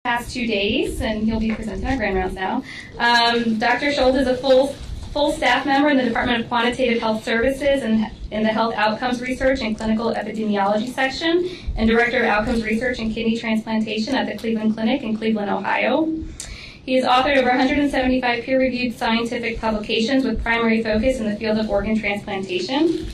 Past 2 days, and he'll be presenting our grand rounds now. Dr. Schold is a full staff member in the Department of Quantitative Health Services and in the Health Outcomes Research and Clinical Epidemiology section, and Director of Outcomes Research and Kidney Transplantation at the Cleveland Clinic in Cleveland, Ohio. He has authored over 175 peer-reviewed scientific publications with primary focus in the field of organ transplantation.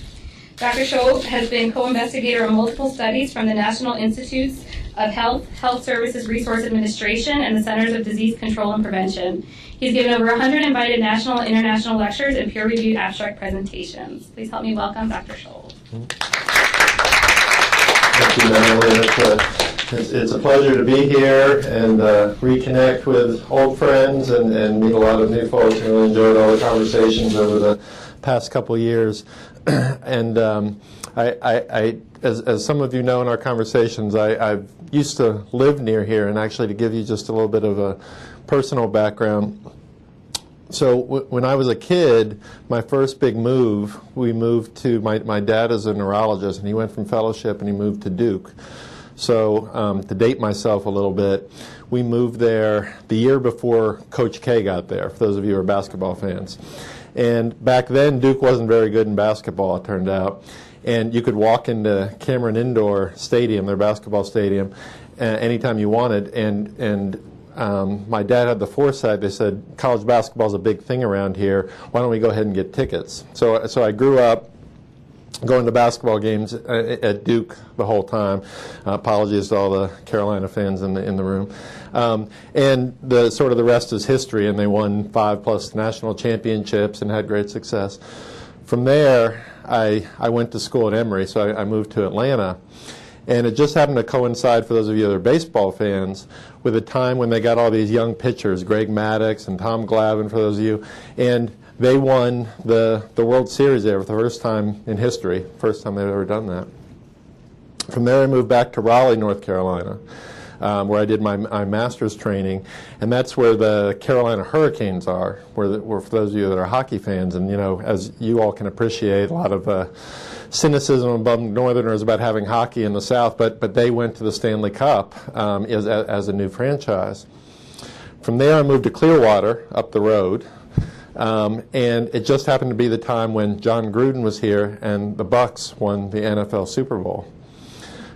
Dr. Schold has been co-investigator on multiple studies from the National Institutes of Health, Health Services Resource Administration, and the Centers of Disease Control and Prevention. He's given over 100 invited national and international lectures and peer-reviewed abstract presentations. Please help me welcome Dr. Schold. Thank you, Natalie. It's a pleasure to be here and reconnect with old friends and meet a lot of new folks. I really enjoyed all the conversations over the past couple of years. And as some of you know in our conversations, I used to live near here, and actually to give you just a little bit of a personal background. So when I was a kid, my first big move, we moved to, my dad is a neurologist, and he went from fellowship and he moved to Duke. So to date myself a little bit, we moved there the year before Coach K got there, for those of you who are basketball fans. And back then, Duke wasn't very good in basketball, it turned out. And you could walk into Cameron Indoor Stadium, their basketball stadium, anytime you wanted. And my dad had the foresight. They said, college basketball is a big thing around here. Why don't we go ahead and get tickets? So I grew up going to basketball games at Duke the whole time. Apologies to all the Carolina fans in the room. And the rest is history, and they won 5+ national championships and had great success. From there, I went to school at Emory, so I moved to Atlanta. And it just happened to coincide, for those of you that are baseball fans, with a time when they got all these young pitchers, Greg Maddux and Tom Glavine, for those of you, and they won the World Series there for the first time in history, first time they've ever done that. From there, I moved back to Raleigh, North Carolina, where I did my master's training, and that's where the Carolina Hurricanes are, where for those of you that are hockey fans, and as you all can appreciate, a lot of cynicism among Northerners about having hockey in the South, but they went to the Stanley Cup as a new franchise. From there, I moved to Clearwater, up the road, and it just happened to be the time when John Gruden was here and the Bucks won the NFL Super Bowl.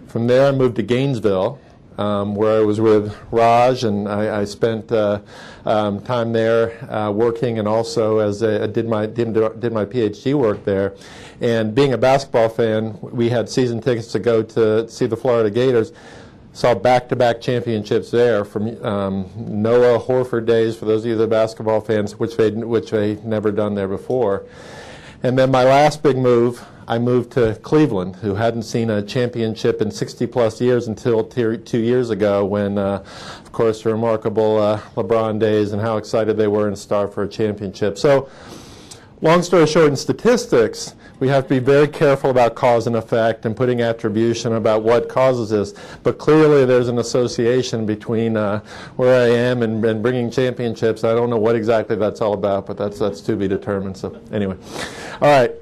From there, I moved to Gainesville, where I was with Raj, and I spent time there working, and also as did my PhD work there. And being a basketball fan, we had season tickets to go to see the Florida Gators. Saw back-to-back championships there from Noah Horford days, for those of you that are basketball fans, which they'd never done there before. And then my last big move, I moved to Cleveland, who hadn't seen a championship in 60-plus years until 2 years ago when, of course, the remarkable LeBron days and how excited they were and starved for a championship. So, long story short, in statistics, we have to be very careful about cause and effect and putting attribution about what causes this. But clearly there's an association between where I am and bringing championships. I don't know what exactly that's all about, but that's to be determined. So anyway. All right.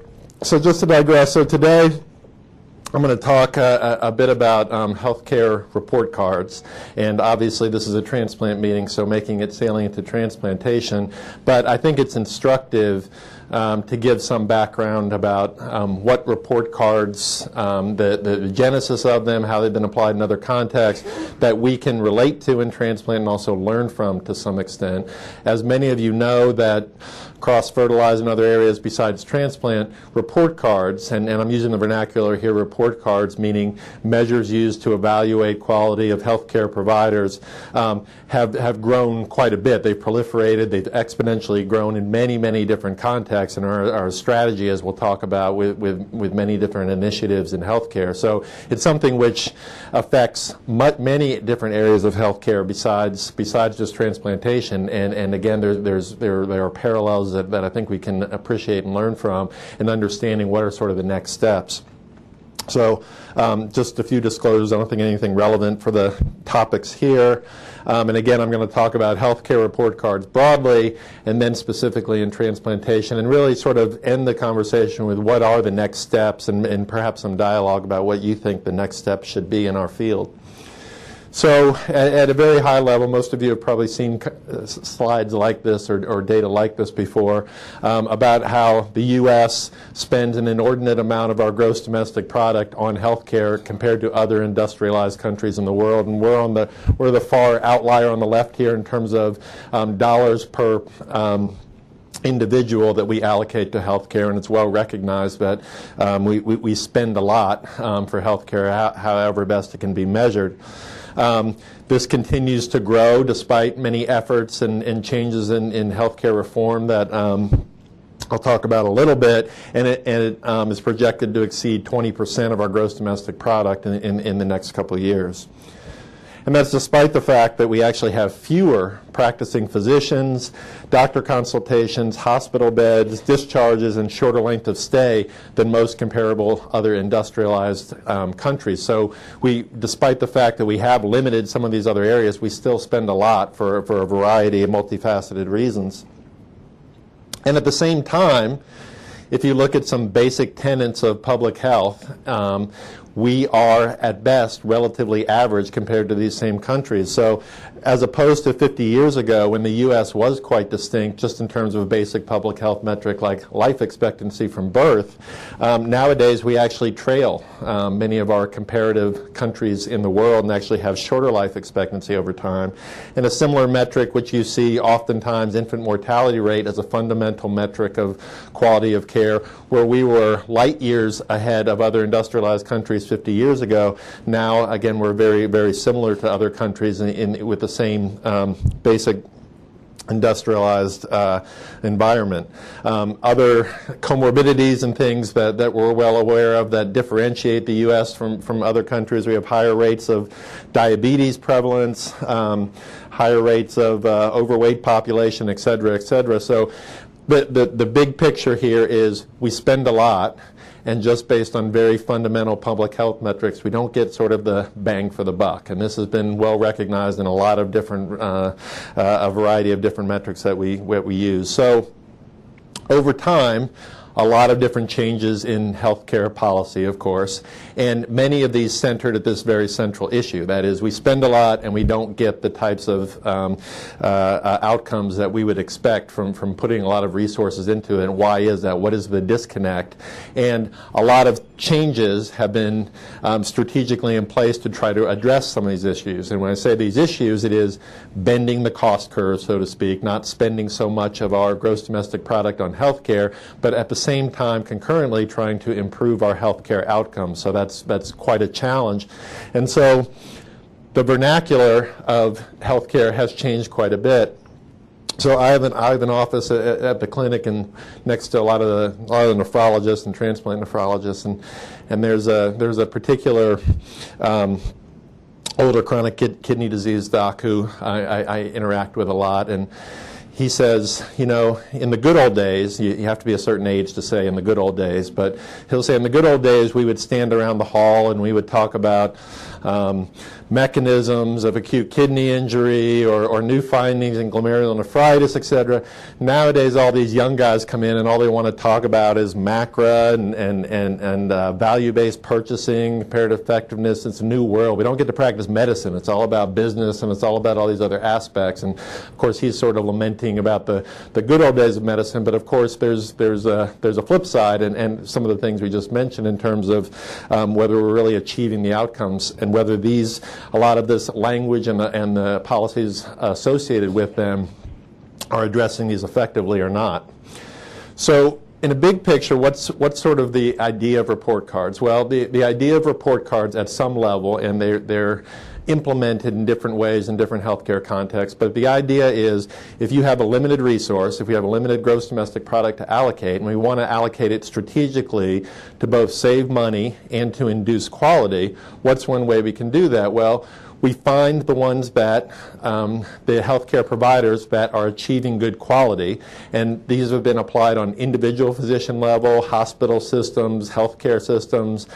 So just to digress, so today I'm going to talk a bit about healthcare report cards, and obviously this is a transplant meeting, so making it salient to transplantation, but I think it's instructive to give some background about what report cards, the genesis of them, how they've been applied in other contexts that we can relate to in transplant and also learn from to some extent. As many of you know, that cross-fertilize in other areas besides transplant, report cards, and I'm using the vernacular here, report cards, meaning measures used to evaluate quality of healthcare providers, have grown quite a bit. They've proliferated, they've exponentially grown in many, many different contexts, and our strategy, as we'll talk about, with many different initiatives in healthcare. So it's something which affects many different areas of healthcare besides just transplantation, and again, there are parallels that I think we can appreciate and learn from in understanding what are sort of the next steps. So just a few disclosures. I don't think anything relevant for the topics here. And again, I'm going to talk about healthcare report cards broadly and then specifically in transplantation, and really sort of end the conversation with what are the next steps and perhaps some dialogue about what you think the next steps should be in our field. So at a very high level, most of you have probably seen slides like this or data like this before about how the U.S. spends an inordinate amount of our gross domestic product on healthcare compared to other industrialized countries in the world. And we're the far outlier on the left here in terms of dollars per individual that we allocate to healthcare, and it's well recognized that we spend a lot for healthcare, however best it can be measured. This continues to grow despite many efforts and changes in healthcare reform that I'll talk about a little bit, and it is projected to exceed 20% of our gross domestic product in the next couple of years. And that's despite the fact that we actually have fewer practicing physicians, doctor consultations, hospital beds, discharges, and shorter length of stay than most comparable other industrialized countries. So despite the fact that we have limited some of these other areas, we still spend a lot for a variety of multifaceted reasons. And at the same time, if you look at some basic tenets of public health, we are at best relatively average compared to these same countries. So as opposed to 50 years ago when the U.S. was quite distinct just in terms of a basic public health metric like life expectancy from birth, nowadays we actually trail many of our comparative countries in the world and actually have shorter life expectancy over time. And a similar metric which you see oftentimes, infant mortality rate, as a fundamental metric of quality of care, where we were light years ahead of other industrialized countries 50 years ago. Now, again, we're very, very similar to other countries with the same basic industrialized environment. Other comorbidities and things that we're well aware of that differentiate the U.S. from other countries. We have higher rates of diabetes prevalence, higher rates of overweight population, et cetera, et cetera. So the big picture here is we spend a lot, and just based on very fundamental public health metrics, we don't get sort of the bang for the buck. And this has been well recognized in a lot of different, a variety of different metrics that we use. So over time, a lot of different changes in healthcare policy, of course, and many of these centered at this very central issue. That is, we spend a lot and we don't get the types of outcomes that we would expect from putting a lot of resources into it. And why is that? What is the disconnect? And a lot of changes have been strategically in place to try to address some of these issues. And when I say these issues, it is bending the cost curve, so to speak, not spending so much of our gross domestic product on healthcare, but at the same time concurrently trying to improve our healthcare outcomes. So that's quite a challenge. And so the vernacular of healthcare has changed quite a bit. So I have an office at the clinic and next to a lot of the nephrologists and transplant nephrologists, and there's a particular older chronic kidney disease doc who I interact with a lot, and he says, you know, in the good old days, you have to be a certain age to say in the good old days, but he'll say in the good old days we would stand around the hall and we would talk about mechanisms of acute kidney injury or new findings in glomerulonephritis, etc. Nowadays, all these young guys come in and all they want to talk about is macra and value-based purchasing, comparative effectiveness. It's a new world. We don't get to practice medicine. It's all about business and it's all about all these other aspects. And of course, he's sort of lamenting about the good old days of medicine. But of course, there's a flip side and some of the things we just mentioned in terms of whether we're really achieving the outcomes and whether a lot of this language and the policies associated with them are addressing these effectively or not. So in a big picture, what's sort of the idea of report cards? Well, the idea of report cards at some level, and they're implemented in different ways in different healthcare contexts, but the idea is if you have a limited resource, if we have a limited gross domestic product to allocate, and we want to allocate it strategically to both save money and to induce quality, what's one way we can do that? Well, we find the ones that, the healthcare providers that are achieving good quality, and these have been applied on individual physician level, hospital systems, healthcare systems.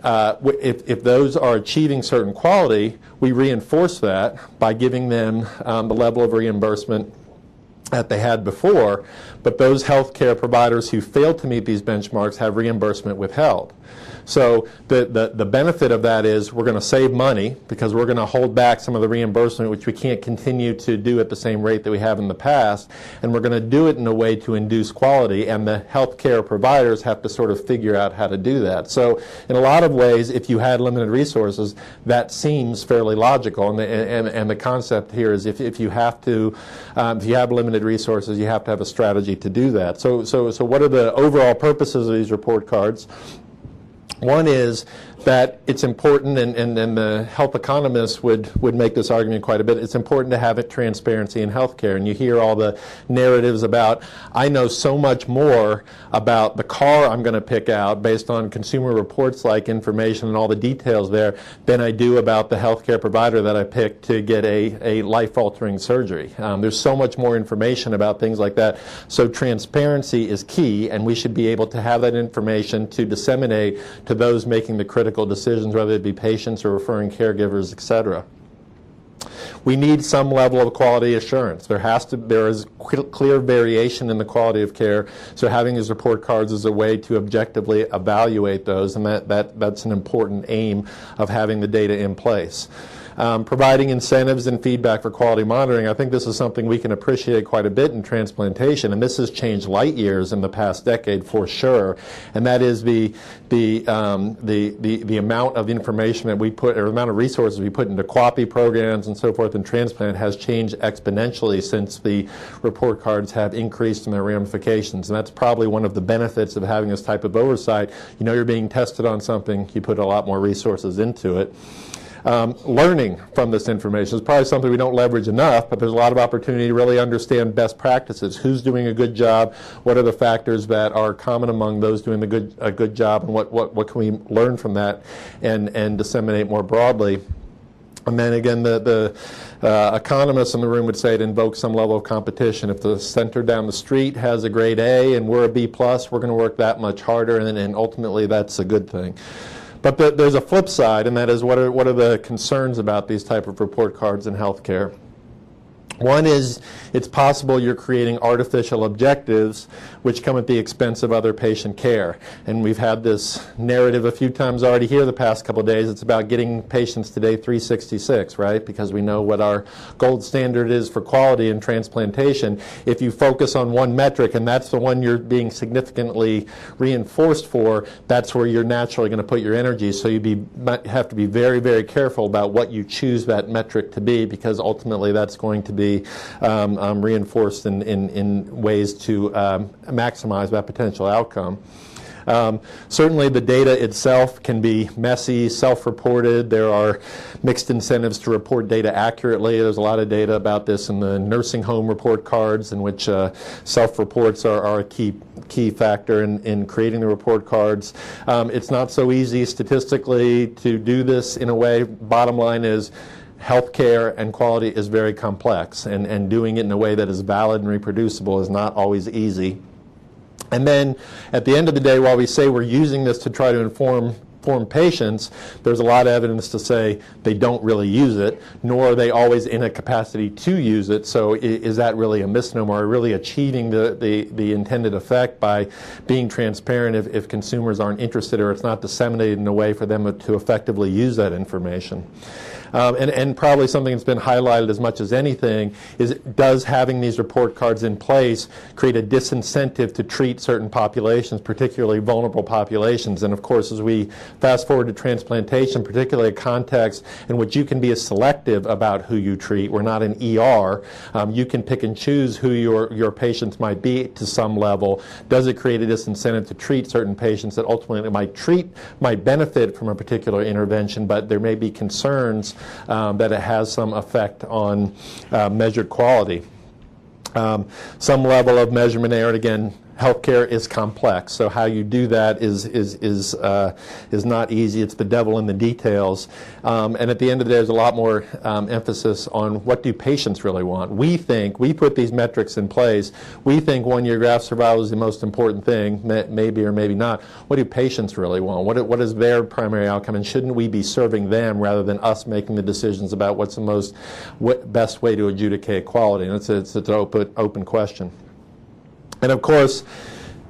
If those are achieving certain quality, we reinforce that by giving them the level of reimbursement that they had before. but those healthcare providers who fail to meet these benchmarks have reimbursement withheld. So the benefit of that is we're going to save money because we're going to hold back some of the reimbursement, which we can't continue to do at the same rate that we have in the past, and we're going to do it in a way to induce quality, and the healthcare providers have to sort of figure out how to do that. So in a lot of ways, if you had limited resources, that seems fairly logical, and the concept here is if you have to, if you have limited resources, you have to have a strategy to do that. So what are the overall purposes of these report cards? One is that it's important, and the health economists would make this argument quite a bit, it's important to have transparency in healthcare. And you hear all the narratives about, I know so much more about the car I'm going to pick out based on consumer reports like information and all the details there than I do about the healthcare provider that I picked to get a life-altering surgery. There's so much more information about things like that. So transparency is key, and we should be able to have that information to disseminate to those making the critical decisions, whether it be patients or referring caregivers, etc. We need some level of quality assurance. There is clear variation in the quality of care, so having these report cards is a way to objectively evaluate those, and that's an important aim of having the data in place. Providing incentives and feedback for quality monitoring, I think this is something we can appreciate quite a bit in transplantation, and this has changed light years in the past decade for sure. And that is the amount of information that we put, or the amount of resources we put into QAPI programs and so forth in transplant has changed exponentially since the report cards have increased in their ramifications. And that's probably one of the benefits of having this type of oversight. You know you're being tested on something, you put a lot more resources into it. Learning from this information is probably something we don't leverage enough, but there's a lot of opportunity to really understand best practices. Who's doing a good job? What are the factors that are common among those doing a good job? And what can we learn from that and disseminate more broadly? And then again, the economists in the room would say it invokes some level of competition. If the center down the street has a grade A and we're a B+, we're going to work that much harder, and ultimately that's a good thing. But there's a flip side, and that is what are the concerns about these type of report cards in healthcare? One is it's possible you're creating artificial objectives which come at the expense of other patient care. And we've had this narrative a few times already here the past couple of days. It's about getting patients to day 366, right? Because we know what our gold standard is for quality in transplantation. If you focus on one metric and that's the one you're being significantly reinforced for, that's where you're naturally going to put your energy. So you have to be very, very careful about what you choose that metric to be, because ultimately that's going to be reinforced in ways to maximize that potential outcome. Certainly the data itself can be messy, self-reported. There are mixed incentives to report data accurately. There's a lot of data about this in the nursing home report cards, in which self-reports are a key factor in creating the report cards. It's not so easy statistically to do this in a way. Bottom line is, healthcare and quality is very complex, and doing it in a way that is valid and reproducible is not always easy. And then at the end of the day, while we say we're using this to try to inform patients, there's a lot of evidence to say they don't really use it, nor are they always in a capacity to use it. So is that really a misnomer? Are we really achieving the intended effect by being transparent if consumers aren't interested, or it's not disseminated in a way for them to effectively use that information? And probably something that's been highlighted as much as anything is, does having these report cards in place create a disincentive to treat certain populations, particularly vulnerable populations? And of course, as we fast forward to transplantation, particularly a context in which you can be selective about who you treat. We're not an ER. You can pick and choose who your patients might be to some level. Does it create a disincentive to treat certain patients that ultimately might benefit from a particular intervention, but there may be concerns that it has some effect on measured quality? Some level of measurement error, and again, healthcare is complex, so how you do that is not easy. It's the devil in the details. And at the end of the day, there's a lot more emphasis on what do patients really want. We put these metrics in place. We think 1-year graft survival is the most important thing, maybe or maybe not. What do patients really want? What is their primary outcome? And shouldn't we be serving them rather than us making the decisions about what's the best way to adjudicate quality? And it's an open question. And of course,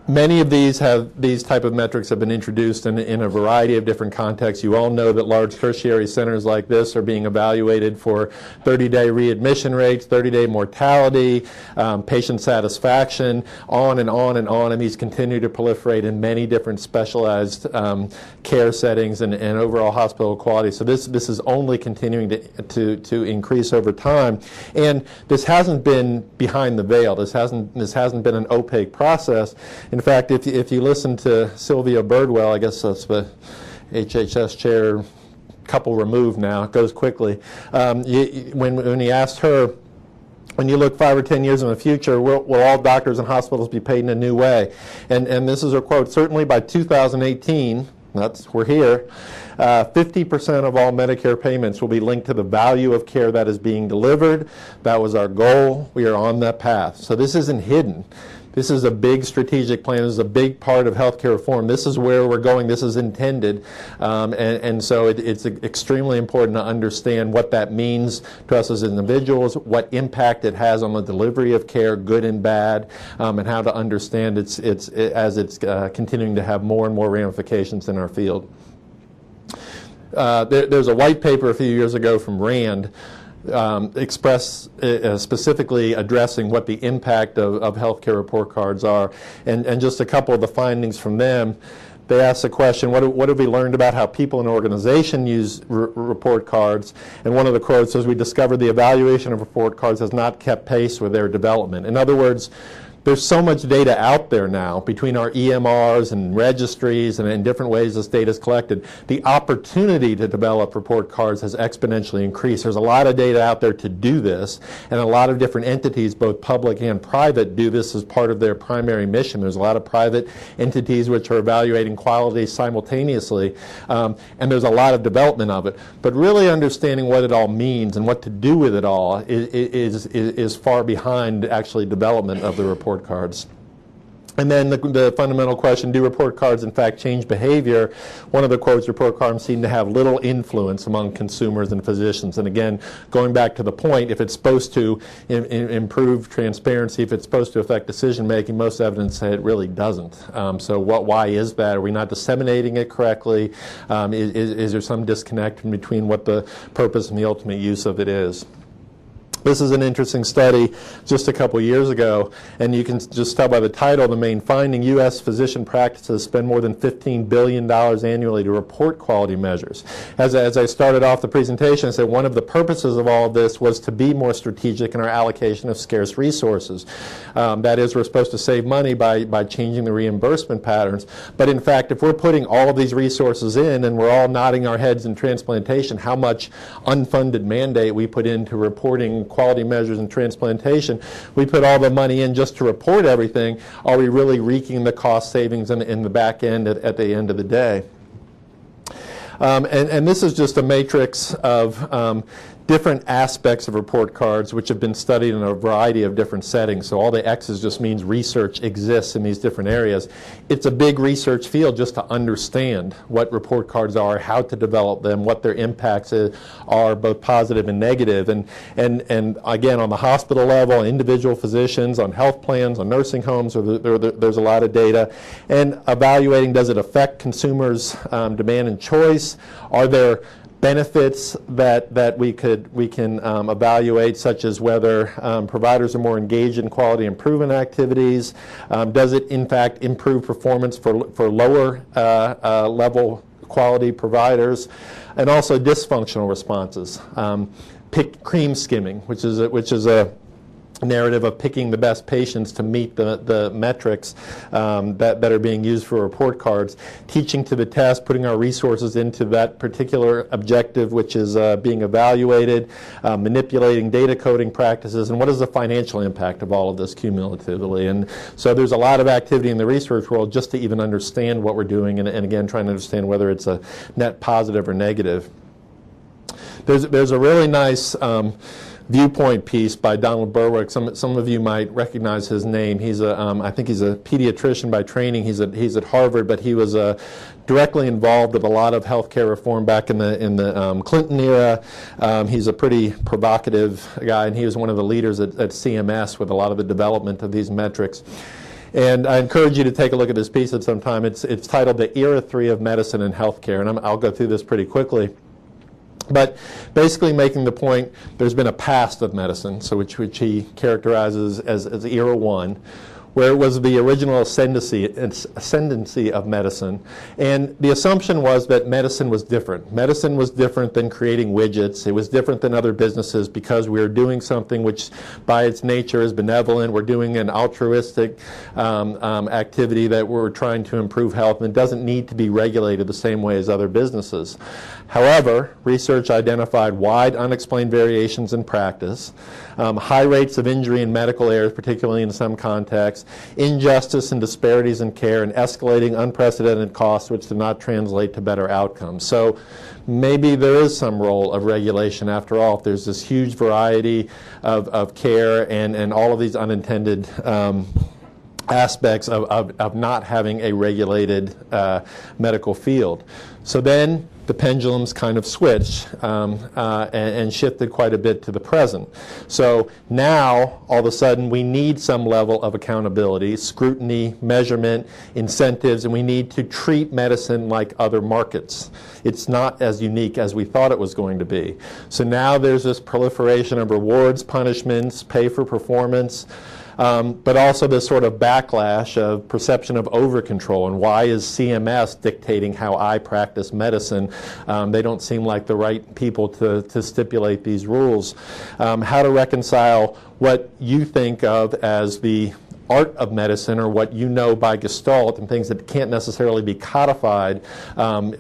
many of these type of metrics have been introduced in a variety of different contexts. You all know that large tertiary centers like this are being evaluated for 30-day readmission rates, 30-day mortality, patient satisfaction, on and on and on, and these continue to proliferate in many different specialized care settings and overall hospital quality. So this is only continuing to increase over time, and this hasn't been behind the veil. This hasn't been an opaque process. In fact, if you listen to Sylvia Birdwell, I guess that's the HHS chair, couple removed now, it goes quickly. When he asked her, when you look 5 or 10 years in the future, will all doctors and hospitals be paid in a new way? And this is her quote: certainly by 2018, we're here, 50% of all Medicare payments will be linked to the value of care that is being delivered. That was our goal. We are on that path. So this isn't hidden. This is a big strategic plan. This is a big part of healthcare reform. This is where we're going. This is intended. And so it's extremely important to understand what that means to us as individuals, what impact it has on the delivery of care, good and bad, and how to understand as it's continuing to have more and more ramifications in our field. There's a white paper a few years ago from RAND specifically addressing what the impact of healthcare report cards are. And just a couple of the findings from them, they asked the question, what have we learned about how people in an organization use report cards? And one of the quotes says, we discovered the evaluation of report cards has not kept pace with their development. In other words, there's so much data out there now between our EMRs and registries and in different ways this data is collected. The opportunity to develop report cards has exponentially increased. There's a lot of data out there to do this, and a lot of different entities, both public and private, do this as part of their primary mission. There's a lot of private entities which are evaluating quality simultaneously, and there's a lot of development of it. But really understanding what it all means and what to do with it all is far behind actually development of the report cards. And then the fundamental question, do report cards in fact change behavior? One of the quotes, report cards seem to have little influence among consumers and physicians. And again, going back to the point, if it's supposed to improve transparency, if it's supposed to affect decision making, most evidence say it really doesn't. So why is that? Are we not disseminating it correctly? Is there some disconnect between what the purpose and the ultimate use of it is? This is an interesting study just a couple years ago, and you can just tell by the title, the main finding, U.S. physician practices spend more than $15 billion annually to report quality measures. As I started off the presentation, I said one of the purposes of all of this was to be more strategic in our allocation of scarce resources. That is, we're supposed to save money by changing the reimbursement patterns. But in fact, if we're putting all of these resources in and we're all nodding our heads in transplantation, how much unfunded mandate we put into reporting quality measures in transplantation, we put all the money in just to report everything. Are we really reaping the cost savings in the back end at the end of the day? And this is just a matrix of different aspects of report cards which have been studied in a variety of different settings. So all the X's just means research exists in these different areas. It's a big research field just to understand what report cards are, how to develop them, what their impacts are, both positive and negative. And again, on the hospital level, individual physicians, on health plans, on nursing homes, there's a lot of data. And evaluating, does it affect consumers' demand and choice? Are there benefits that we can evaluate, such as whether providers are more engaged in quality improvement activities? Does it in fact improve performance for lower level quality providers? And also dysfunctional responses. Cream skimming, which is a narrative of picking the best patients to meet the metrics that are being used for report cards, teaching to the test, putting our resources into that particular objective which is being evaluated, manipulating data coding practices, and what is the financial impact of all of this cumulatively. And so there's a lot of activity in the research world just to even understand what we're doing, and again, trying to understand whether it's a net positive or negative. There's a really nice viewpoint piece by Donald Berwick. Some of you might recognize his name. He's I think he's a pediatrician by training. He's at Harvard, but he was directly involved with a lot of healthcare reform back in the Clinton era. He's a pretty provocative guy, and he was one of the leaders at CMS with a lot of the development of these metrics. And I encourage you to take a look at this piece at some time. It's titled The Era 3 of Medicine and Healthcare, and I'll go through this pretty quickly. But basically making the point, there's been a past of medicine, so which he characterizes as Era 1, where it was the original ascendancy of medicine. And the assumption was that medicine was different. Medicine was different than creating widgets. It was different than other businesses because we were doing something which by its nature is benevolent. We're doing an altruistic activity that we're trying to improve health, and it doesn't need to be regulated the same way as other businesses. However, research identified wide unexplained variations in practice, high rates of injury and medical errors, particularly in some contexts, injustice and disparities in care, and escalating unprecedented costs which do not translate to better outcomes. So maybe there is some role of regulation after all if there's this huge variety of care and all of these unintended aspects of not having a regulated medical field. So then the pendulums kind of switched and shifted quite a bit to the present. So now, all of a sudden, we need some level of accountability, scrutiny, measurement, incentives, and we need to treat medicine like other markets. It's not as unique as we thought it was going to be. So now there's this proliferation of rewards, punishments, pay for performance, but also this sort of backlash of perception of over-control. And why is CMS dictating how I practice medicine? They don't seem like the right people to stipulate these rules. How to reconcile what you think of as the art of medicine, or what you know by Gestalt, and things that can't necessarily be codified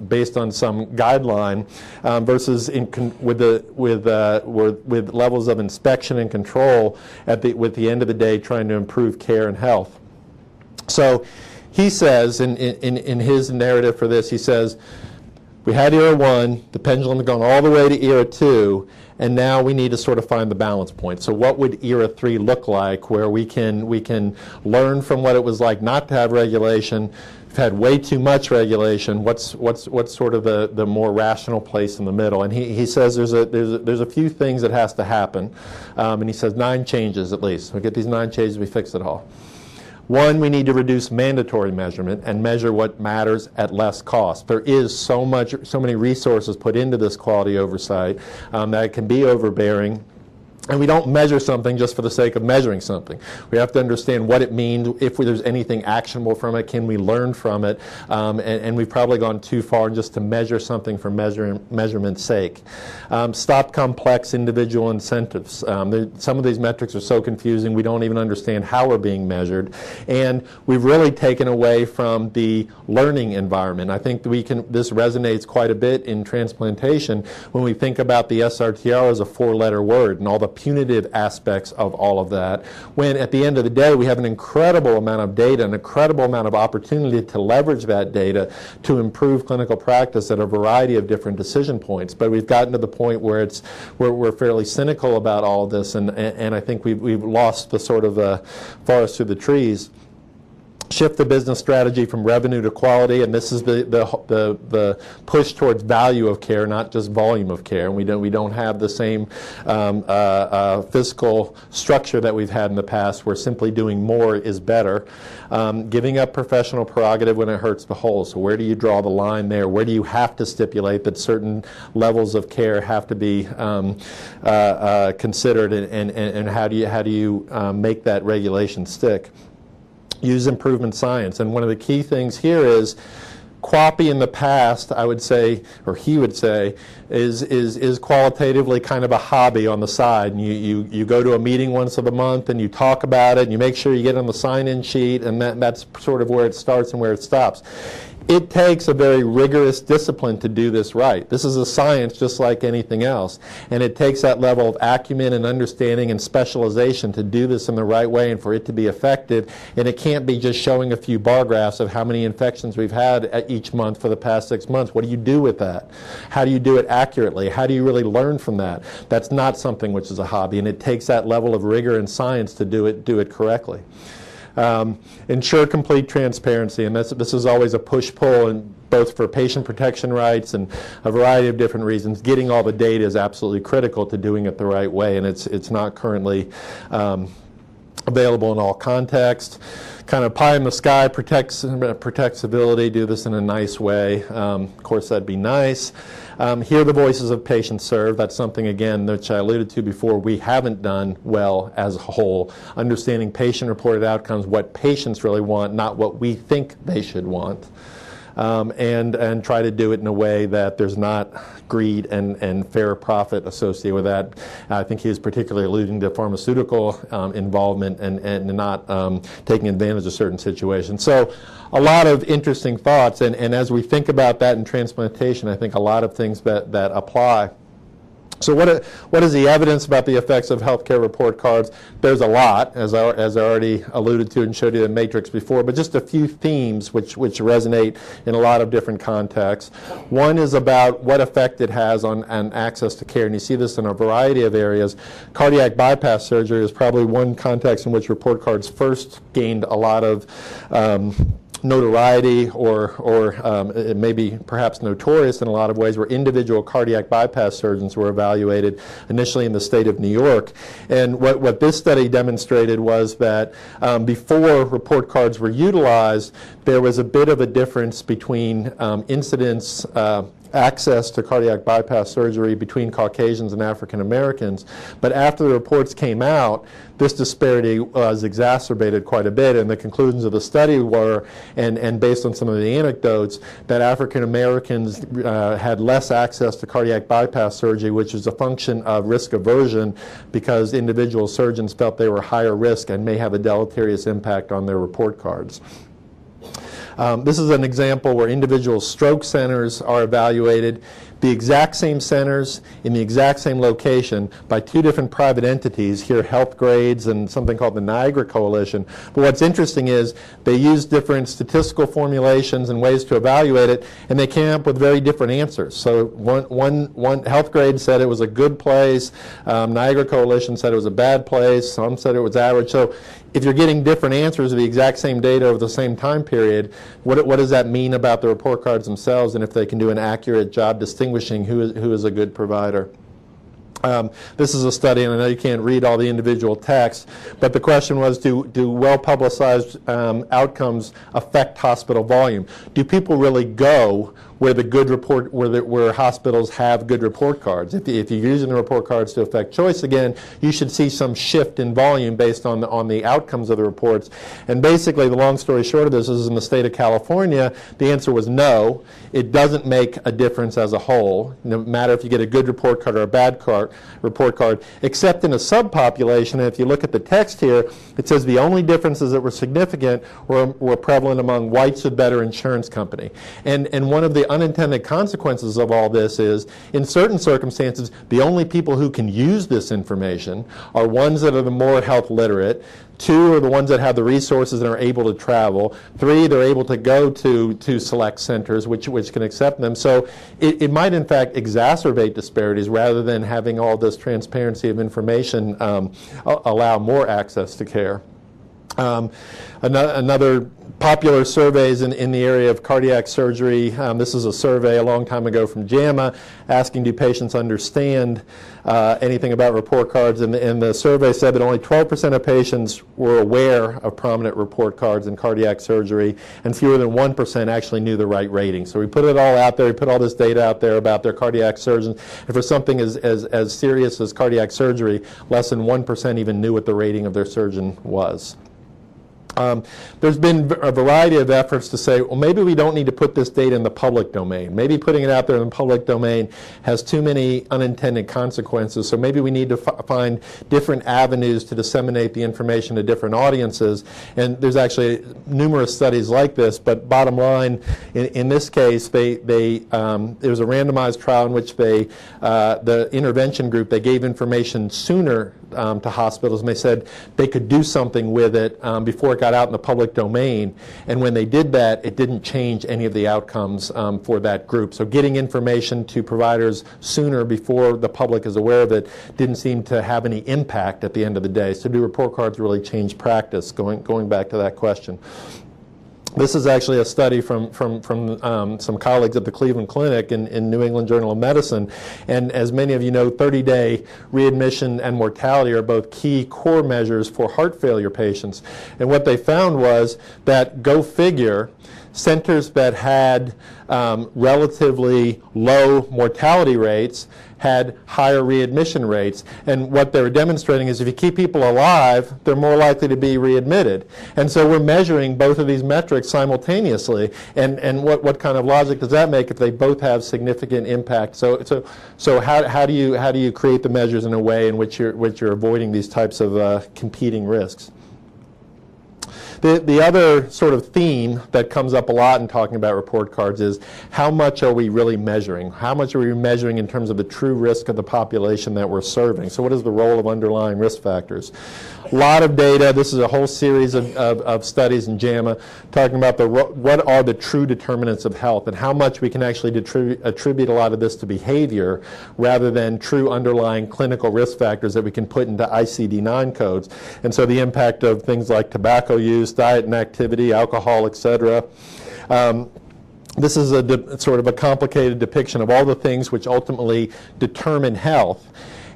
based on some guideline, versus with levels of inspection and control with the end of the day trying to improve care and health. So he says in his narrative for this, he says, we had Era 1, the pendulum had gone all the way to Era 2, and now we need to sort of find the balance point. So what would Era 3 look like, where we can learn from what it was like not to have regulation? We've had way too much regulation. What's sort of the more rational place in the middle? And he says there's a few things that has to happen, and he says 9 changes at least. We get these 9 changes, we fix it all. 1, we need to reduce mandatory measurement and measure what matters at less cost. There is so many resources put into this quality oversight that it can be overbearing. And we don't measure something just for the sake of measuring something. We have to understand what it means. If there's anything actionable from it, can we learn from it? And we've probably gone too far just to measure something for measurement's sake. Stop complex individual incentives. Some of these metrics are so confusing we don't even understand how we're being measured. And we've really taken away from the learning environment. I think this resonates quite a bit in transplantation when we think about the SRTR as a 4-letter word and all the punitive aspects of all of that, when at the end of the day we have an incredible amount of data, an incredible amount of opportunity to leverage that data to improve clinical practice at a variety of different decision points. But we've gotten to the point where we're fairly cynical about all of this, and I think we've lost the sort of forest through the trees. Shift the business strategy from revenue to quality, and this is the push towards value of care, not just volume of care. And we don't have the same fiscal structure that we've had in the past, where simply doing more is better. Giving up professional prerogative when it hurts the whole. So where do you draw the line there? Where do you have to stipulate that certain levels of care have to be considered, and how do you make that regulation stick? Use improvement science. And one of the key things here is QAPI in the past, I would say, or he would say, is qualitatively kind of a hobby on the side. And you go to a meeting once a month and you talk about it and you make sure you get on the sign-in sheet, and that's sort of where it starts and where it stops. It takes a very rigorous discipline to do this right. This is a science just like anything else. And it takes that level of acumen and understanding and specialization to do this in the right way and for it to be effective. And it can't be just showing a few bar graphs of how many infections we've had each month for the past 6 months. What do you do with that? How do you do it accurately? How do you really learn from that? That's not something which is a hobby, and it takes that level of rigor and science to do it correctly. Ensure complete transparency, and this is always a push-pull, and both for patient protection rights and a variety of different reasons. Getting all the data is absolutely critical to doing it the right way, and it's not currently available in all contexts. Kind of pie in the sky, protectability, do this in a nice way. Of course, that'd be nice. Hear the voices of patients served. That's something, again, which I alluded to before, we haven't done well as a whole. Understanding patient-reported outcomes, what patients really want, not what we think they should want. And try to do it in a way that there's not greed and fair profit associated with that. I think he was particularly alluding to pharmaceutical involvement and not taking advantage of certain situations. So a lot of interesting thoughts, and as we think about that in transplantation, I think a lot of things that apply. So what is the evidence about the effects of healthcare report cards? There's a lot, as I already alluded to and showed you the matrix before, but just a few themes which resonate in a lot of different contexts. One is about what effect it has on access to care, and you see this in a variety of areas. Cardiac bypass surgery is probably one context in which report cards first gained a lot of notoriety, or it may be perhaps notorious in a lot of ways, where individual cardiac bypass surgeons were evaluated initially in the state of New York. And what this study demonstrated was that before report cards were utilized, there was a bit of a difference between incidence access to cardiac bypass surgery between Caucasians and African Americans. But after the reports came out, this disparity was exacerbated quite a bit, and the conclusions of the study were, and based on some of the anecdotes, that African Americans had less access to cardiac bypass surgery, which is a function of risk aversion, because individual surgeons felt they were higher risk and may have a deleterious impact on their report cards. This is an example where individual stroke centers are evaluated, the exact same centers in the exact same location by two different private entities, here Health Grades and something called the Niagara Coalition. But what's interesting is they use different statistical formulations and ways to evaluate it, and they came up with very different answers. So one Health Grade said it was a good place, Niagara Coalition said it was a bad place, some said it was average. So if you're getting different answers of the exact same data over the same time period, what does that mean about the report cards themselves, and if they can do an accurate job distinguishing who is a good provider? This is a study, and I know you can't read all the individual texts, but the question was, do well-publicized outcomes affect hospital volume? Do people really go where the good report, where hospitals have good report cards? If you're using the report cards to affect choice again, you should see some shift in volume based on the outcomes of the reports. And basically, the long story short of this is, in the state of California, the answer was no. It doesn't make a difference as a whole, no matter if you get a good report card or a bad report card, except in a subpopulation. And if you look at the text here, it says the only differences that were significant were prevalent among whites with better insurance company. And one of the unintended consequences of all this is, in certain circumstances, the only people who can use this information are ones that are the more health literate. 2 are the ones that have the resources and are able to travel. 3, they're able to go to select centers which can accept them. So it might in fact exacerbate disparities rather than having all this transparency of information allow more access to care. Another popular surveys in the area of cardiac surgery. This is a survey a long time ago from JAMA asking, do patients understand anything about report cards? And the survey said that only 12% of patients were aware of prominent report cards in cardiac surgery, and fewer than 1% actually knew the right rating. So we put it all out there, we put all this data out there about their cardiac surgeons, and for something as serious as cardiac surgery, less than 1% even knew what the rating of their surgeon was. There's been a variety of efforts to say, well, maybe we don't need to put this data in the public domain. Maybe putting it out there in the public domain has too many unintended consequences, so maybe we need to find different avenues to disseminate the information to different audiences. And there's actually numerous studies like this, but bottom line, in this case, there was a randomized trial in which the intervention group, they gave information sooner to hospitals, and they said they could do something with it before it got out in the public domain. And when they did that, it didn't change any of the outcomes for that group. So getting information to providers sooner before the public is aware of it didn't seem to have any impact at the end of the day. So do report cards really change practice, going back to that question? This is actually a study from some colleagues at the Cleveland Clinic in New England Journal of Medicine. And as many of you know, 30-day readmission and mortality are both key core measures for heart failure patients. And what they found was that, go figure, centers that had relatively low mortality rates had higher readmission rates. And what they were demonstrating is if you keep people alive, they're more likely to be readmitted. And so we're measuring both of these metrics simultaneously. And what kind of logic does that make if they both have significant impact? So how do you create the measures in a way in which you're avoiding these types of competing risks? The other sort of theme that comes up a lot in talking about report cards is how much are we really measuring? How much are we measuring in terms of the true risk of the population that we're serving? So what is the role of underlying risk factors? A lot of data. This is a whole series of studies in JAMA talking about what are the true determinants of health and how much we can actually attribute a lot of this to behavior rather than true underlying clinical risk factors that we can put into ICD-9 codes. And so the impact of things like tobacco use, diet and activity, alcohol, etc. This is sort of a complicated depiction of all the things which ultimately determine health.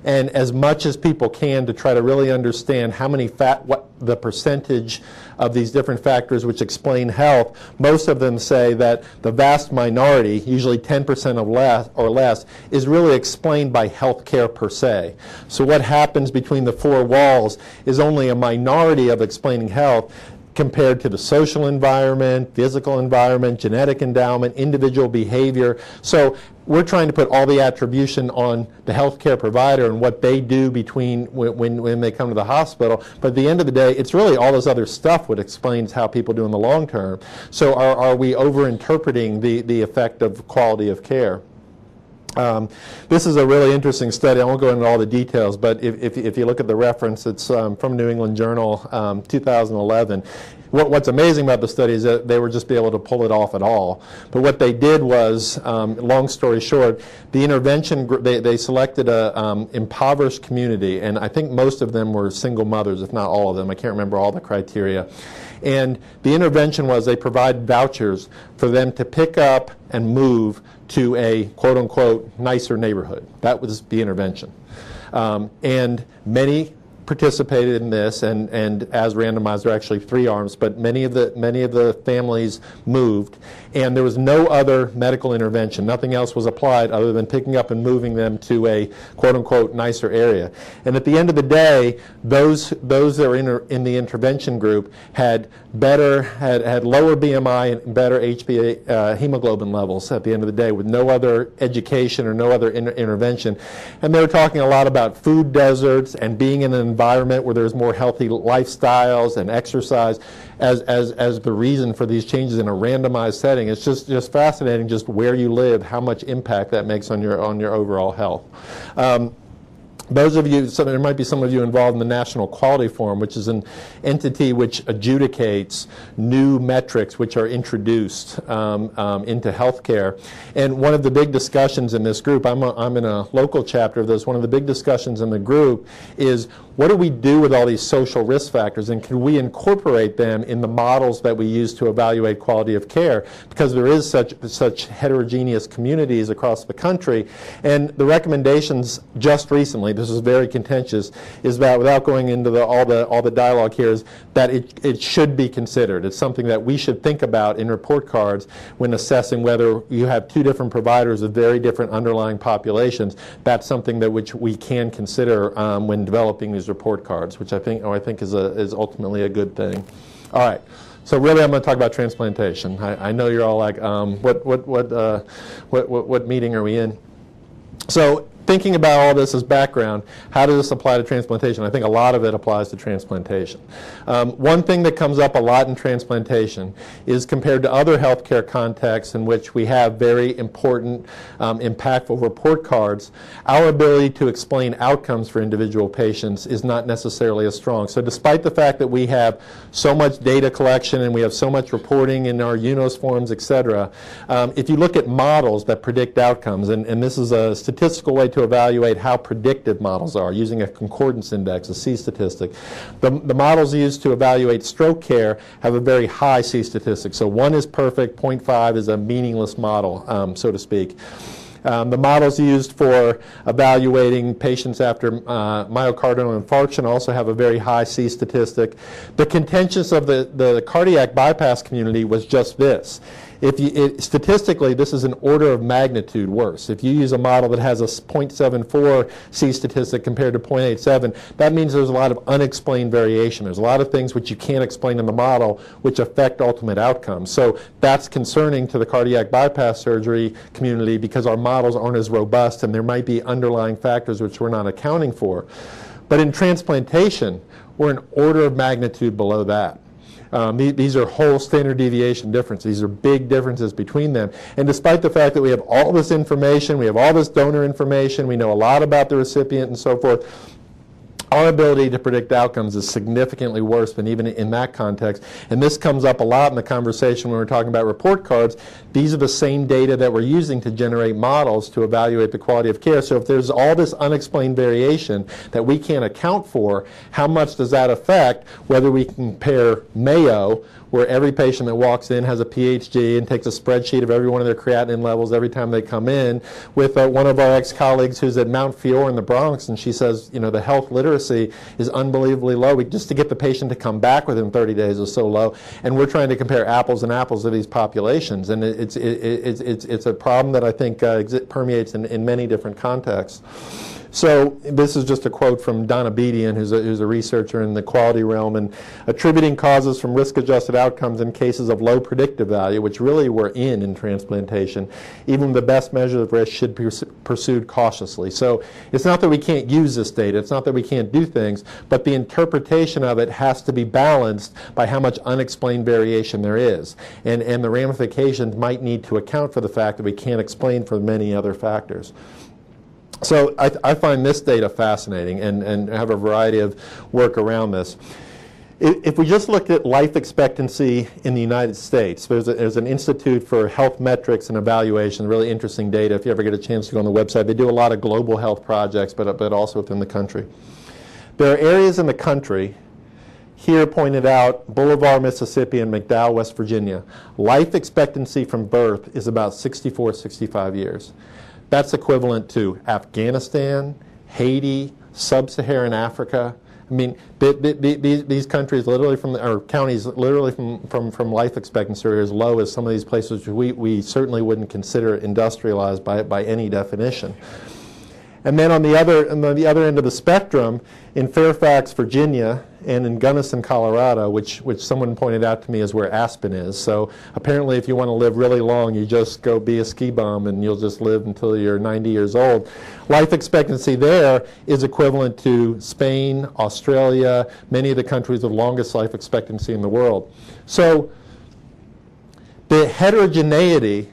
And as much as people can to try to really understand how many what the percentage of these different factors which explain health, most of them say that the vast minority, usually 10% or less, is really explained by health care per se. So what happens between the four walls is only a minority of explaining health compared to the social environment, physical environment, genetic endowment, individual behavior. So we're trying to put all the attribution on the healthcare provider and what they do between when they come to the hospital. But at the end of the day, it's really all this other stuff that explains how people do in the long term. So are we over-interpreting the effect of quality of care? This is a really interesting study. I won't go into all the details, but if you look at the reference, it's from New England Journal, 2011. What's amazing about the study is that they were just be able to pull it off at all. But what they did was, long story short, the intervention group, they selected a impoverished community, and I think most of them were single mothers, if not all of them. I can't remember all the criteria. And the intervention was they provided vouchers for them to pick up and move to a quote-unquote nicer neighborhood. That was the intervention. And many participated in this, and as randomized, there are actually 3 arms, but many of the families moved, and there was no other medical intervention. Nothing else was applied other than picking up and moving them to a quote-unquote nicer area. And at the end of the day, those that were in the intervention group had lower BMI and better HbA hemoglobin levels at the end of the day, with no other education or no other intervention. And they were talking a lot about food deserts and being in an environment where there's more healthy lifestyles and exercise as the reason for these changes in a randomized setting. It's just fascinating just where you live, how much impact that makes on your overall health. Those of you, there might be some of you involved in the National Quality Forum, which is an entity which adjudicates new metrics which are introduced into healthcare. And one of the big discussions in this group, I'm in a local chapter of this, one of the big discussions in the group is what do we do with all these social risk factors, and can we incorporate them in the models that we use to evaluate quality of care? Because there is such heterogeneous communities across the country. And the recommendations just recently, this is very contentious, is that without going into all the dialogue here, is that it should be considered. It's something that we should think about in report cards when assessing whether you have 2 different providers of very different underlying populations. That's something that which we can consider when developing these report cards, which I think is ultimately a good thing. All right. So really, I'm going to talk about transplantation. I know you're all like, what meeting are we in? So thinking about all this as background, how does this apply to transplantation? I think a lot of it applies to transplantation. One thing that comes up a lot in transplantation is compared to other healthcare contexts in which we have very important, impactful report cards, our ability to explain outcomes for individual patients is not necessarily as strong. So despite the fact that we have so much data collection and we have so much reporting in our UNOS forms, et cetera, if you look at models that predict outcomes, and this is a statistical way tried to evaluate how predictive models are using a concordance index, a C statistic. The models used to evaluate stroke care have a very high C statistic. So 1 is perfect, 0.5 is a meaningless model, so to speak. The models used for evaluating patients after myocardial infarction also have a very high C statistic. The contention of the cardiac bypass community was just this. Statistically, this is an order of magnitude worse. If you use a model that has a 0.74 C statistic compared to 0.87, that means there's a lot of unexplained variation. There's a lot of things which you can't explain in the model which affect ultimate outcomes. So that's concerning to the cardiac bypass surgery community because our models aren't as robust and there might be underlying factors which we're not accounting for. But in transplantation, we're an order of magnitude below that. These are whole standard deviation differences. These are big differences between them. And despite the fact that we have all this information, we have all this donor information, we know a lot about the recipient and so forth, our ability to predict outcomes is significantly worse than even in that context. And this comes up a lot in the conversation when we're talking about report cards. These are the same data that we're using to generate models to evaluate the quality of care. So if there's all this unexplained variation that we can't account for, how much does that affect whether we compare Mayo, where every patient that walks in has a PhD and takes a spreadsheet of every one of their creatinine levels every time they come in, with one of our ex-colleagues who's at Mount Fiore in the Bronx, and she says, you know, the health literacy is unbelievably low. Just to get the patient to come back within 30 days is so low, and we're trying to compare apples and apples of these populations, and it's a problem that I think permeates in many different contexts. So this is just a quote from Donna Bedian, who's a researcher in the quality realm, and attributing causes from risk-adjusted outcomes in cases of low predictive value, which really we're in transplantation. Even the best measure of risk should be pursued cautiously. So it's not that we can't use this data, it's not that we can't do things, but the interpretation of it has to be balanced by how much unexplained variation there is. And the ramifications might need to account for the fact that we can't explain for many other factors. So I find this data fascinating and have a variety of work around this. If we just looked at life expectancy in the United States, there's an Institute for Health Metrics and Evaluation, really interesting data. If you ever get a chance to go on the website, they do a lot of global health projects, but also within the country. There are areas in the country, here pointed out, Boulevard, Mississippi, and McDowell, West Virginia. Life expectancy from birth is about 64, 65 years. That's equivalent to Afghanistan, Haiti, Sub-Saharan Africa. I mean, these countries literally or counties literally from life expectancy are as low as some of these places which we certainly wouldn't consider industrialized by any definition. And then on the other end of the spectrum, in Fairfax, Virginia, and in Gunnison, Colorado, which someone pointed out to me is where Aspen is. So apparently if you want to live really long, you just go be a ski bum and you'll just live until you're 90 years old. Life expectancy there is equivalent to Spain, Australia, many of the countries with longest life expectancy in the world. So the heterogeneity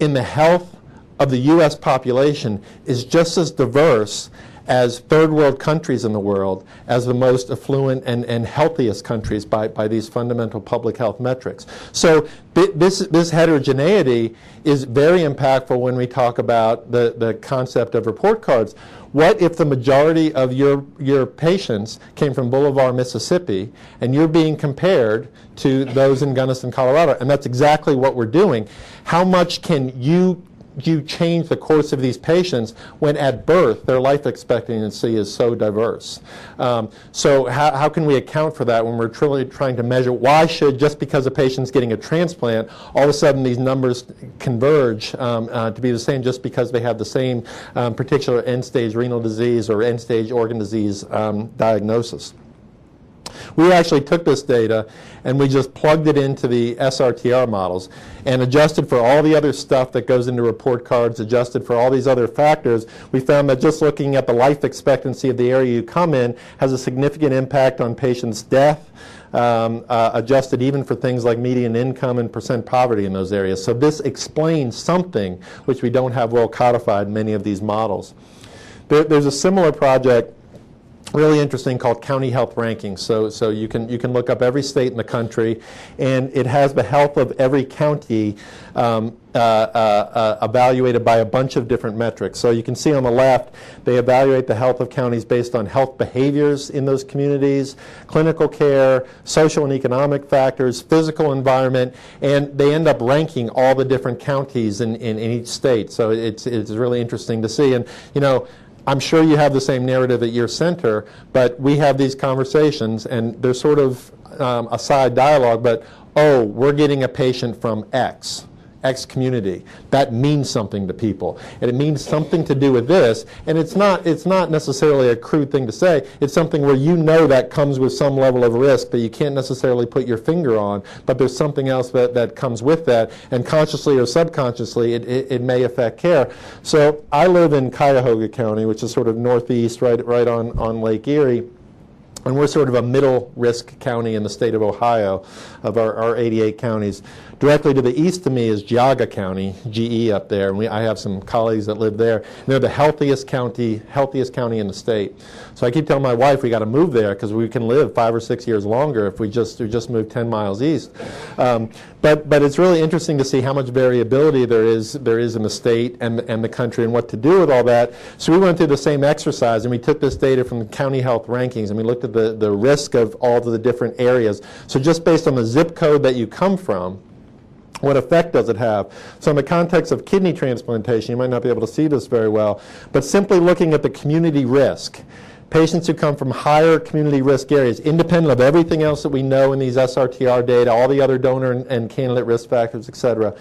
in the health of the U.S. population is just as diverse as third world countries in the world, as the most affluent and healthiest countries by these fundamental public health metrics. So this heterogeneity is very impactful when we talk about the concept of report cards. What if the majority of your patients came from Boulevard, Mississippi, and you're being compared to those in Gunnison, Colorado? And that's exactly what we're doing. How much can you change the course of these patients when at birth their life expectancy is so diverse? So how can we account for that when we're truly trying to measure why should, just because a patient's getting a transplant, all of a sudden these numbers converge to be the same just because they have the same particular end-stage renal disease or end-stage organ disease diagnosis? We actually took this data and we just plugged it into the SRTR models and adjusted for all the other stuff that goes into report cards, adjusted for all these other factors. We found that just looking at the life expectancy of the area you come in has a significant impact on patients' death, adjusted even for things like median income and percent poverty in those areas. So this explains something which we don't have well codified in many of these models. There's a similar project really interesting, called County Health Rankings. So you can look up every state in the country, and it has the health of every county evaluated by a bunch of different metrics. So you can see on the left, they evaluate the health of counties based on health behaviors in those communities, clinical care, social and economic factors, physical environment, and they end up ranking all the different counties in each state. So it's really interesting to see. And you know, I'm sure you have the same narrative at your center, but we have these conversations, and they're sort of a side dialogue, but, oh, we're getting a patient from X community. That means something to people, and it means something to do with this, and it's not necessarily a crude thing to say. It's something where you know that comes with some level of risk that you can't necessarily put your finger on, but there's something else that comes with that, and consciously or subconsciously it may affect care. So I live in Cuyahoga County, which is sort of northeast, right on Lake Erie. And we're sort of a middle risk county in the state of Ohio of our 88 counties. Directly to the east of me is Geauga County, GE up there, and I have some colleagues that live there. And they're the healthiest county in the state. So I keep telling my wife we got to move there because we can live 5 or 6 years longer if we just move 10 miles east. But it's really interesting to see how much variability there is in the state and the country and what to do with all that. So we went through the same exercise, and we took this data from the county health rankings, and we looked at the risk of all of the different areas. So just based on the zip code that you come from, what effect does it have? So in the context of kidney transplantation, you might not be able to see this very well, but simply looking at the community risk, patients who come from higher community risk areas, independent of everything else that we know in these SRTR data, all the other donor and candidate risk factors, et cetera,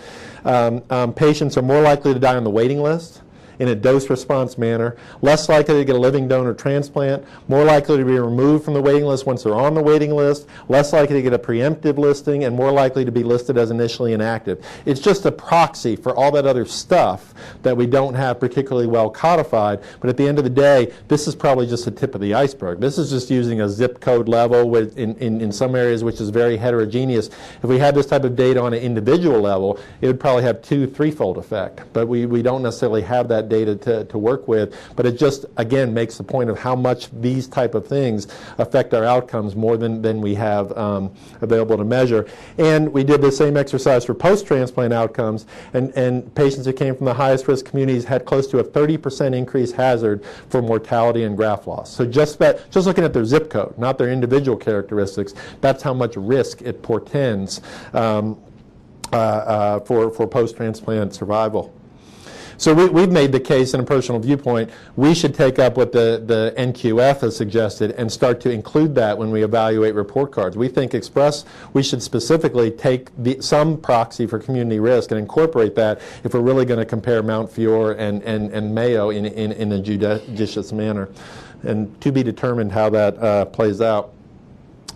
patients are more likely to die on the waiting list in a dose-response manner, less likely to get a living donor transplant, more likely to be removed from the waiting list once they're on the waiting list, less likely to get a preemptive listing, and more likely to be listed as initially inactive. It's just a proxy for all that other stuff that we don't have particularly well codified, but at the end of the day, this is probably just the tip of the iceberg. This is just using a zip code level in some areas which is very heterogeneous. If we had this type of data on an individual level, it would probably have 2-3-fold effect, but we don't necessarily have that data to work with, but it just, again, makes the point of how much these type of things affect our outcomes more than we have available to measure. And we did the same exercise for post-transplant outcomes, and patients who came from the highest risk communities had close to a 30% increased hazard for mortality and graft loss. So just looking at their zip code, not their individual characteristics, that's how much risk it portends for post-transplant survival. So we've made the case in a personal viewpoint, we should take up what the NQF has suggested and start to include that when we evaluate report cards. We think we should specifically take some proxy for community risk and incorporate that if we're really going to compare Mount Fiore and Mayo in a judicious manner. And to be determined how that plays out.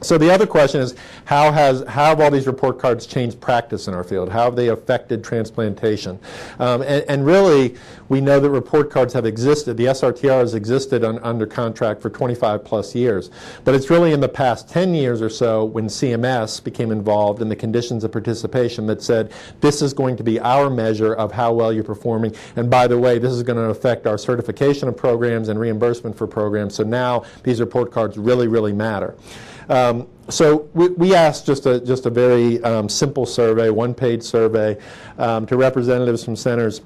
So the other question is, how have all these report cards changed practice in our field? How have they affected transplantation? And really, we know that report cards have existed. The SRTR has existed under contract for 25 plus years. But it's really in the past 10 years or so when CMS became involved in the conditions of participation that said, this is going to be our measure of how well you're performing. And by the way, this is going to affect our certification of programs and reimbursement for programs. So now these report cards really, really matter. So we asked just a very simple survey, one-page survey, to representatives from centers.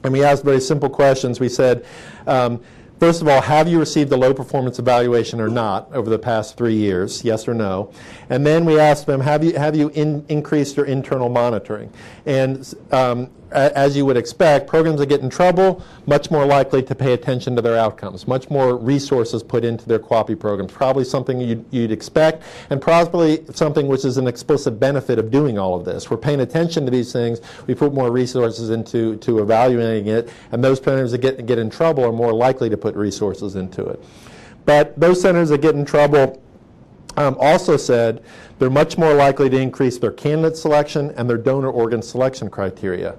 And we asked very simple questions. We said, first of all, have you received a low performance evaluation or not over the past 3 years, yes or no? And then we asked them, have you increased your internal monitoring? And as you would expect, programs that get in trouble, much more likely to pay attention to their outcomes, much more resources put into their QAPI programs, probably something you'd expect, and probably something which is an explicit benefit of doing all of this. We're paying attention to these things, we put more resources into evaluating it, and those centers that get in trouble are more likely to put resources into it. But those centers that get in trouble also said they're much more likely to increase their candidate selection and their donor organ selection criteria.